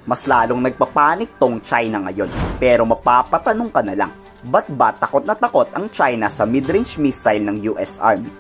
Mas lalong nagpapanik tong China ngayon. Pero mapapatanong ka na lang, ba't ba takot na takot ang China sa mid-range missile ng US Army?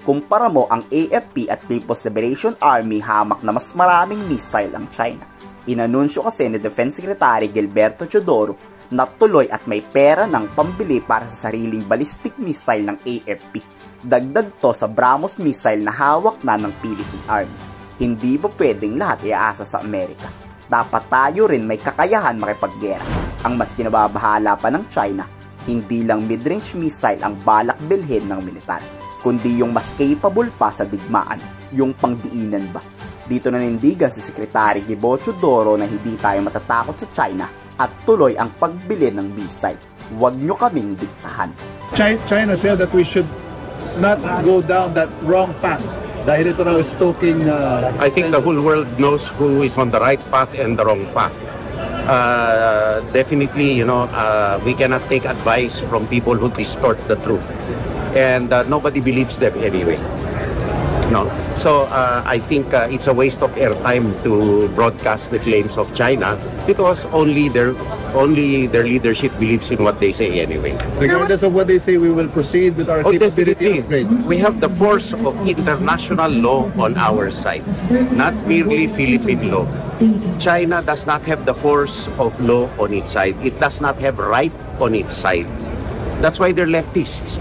Kumpara mo ang AFP at People's Liberation Army, hamak na mas maraming missile ang China. Inanunsyo kasi ni Defense Secretary Gilberto Teodoro na tuloy at may pera ng pambili para sa sariling ballistic missile ng AFP. Dagdag to sa BrahMos missile na hawak na ng Philippine Army. Hindi ba pwedeng lahat iaasa sa Amerika? Dapat tayo rin may kakayahan makipaggera. Ang mas kinababahala pa ng China, hindi lang mid-range missile ang balak bilhin ng militar, kundi yung mas capable pa sa digmaan, yung pangdiinan ba. Dito nanindigan si Secretary Gilberto Teodoro na hindi tayo matatakot sa China at tuloy ang pagbili ng missile. Huwag nyo kaming diktahan. China said that we should not go down that wrong path. Dahil ito raw stoking... I think the whole world knows who is on the right path and the wrong path. Definitely, we cannot take advice from people who distort the truth. And nobody believes them anyway. No. So I think it's a waste of airtime to broadcast the claims of China because only their leadership believes in what they say anyway. Regardless of what they say, we will proceed with our capability upgrades. We have the force of international law on our side, not merely Philippine law. China does not have the force of law on its side. It does not have right on its side. That's why they're leftists.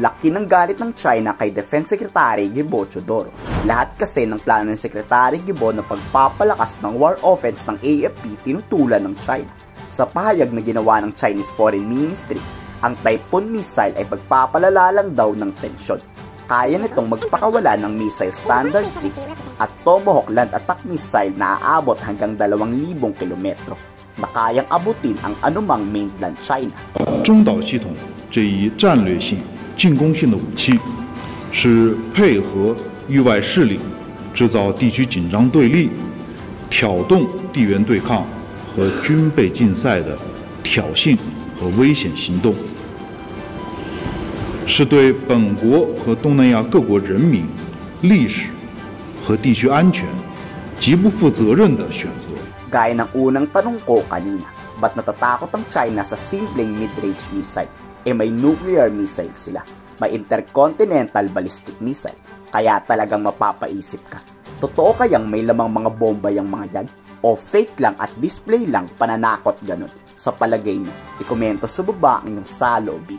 Laki ng galit ng China kay Defense Secretary Gilberto Teodoro. Lahat kasi ng plano ng Secretary Gibo na pagpapalakas ng war offense ng AFP tinutulan ng China. Sa pahayag na ginawa ng Chinese Foreign Ministry, ang Typhoon missile ay pagpapalala lang daw ng tensyon. Kaya nitong magpakawala ng missile Standard 6 at Tomahawk land attack missile na aabot hanggang 2,000 kilometro na kayang abutin ang anumang mainland China. 中导系统这一战略性 进攻性的武器，是配合域外势力制造地区紧张对立、挑动地缘对抗和军备竞赛的挑衅和危险行动，是对本国和东南亚各国人民、历史和地区安全极不负责任的选择。 Gaya ng unang tanong ko kanina, ba't natatakot ang China sa simpleng mid-range missile? May nuclear missile sila. May intercontinental ballistic missile. Kaya talagang mapapaisip ka. Totoo kayang may lamang mga bomba yung mga yan? O fake lang at display lang, pananakot ganun? Sa palagay niyo, ikomento sa baba ang inyong saloobin.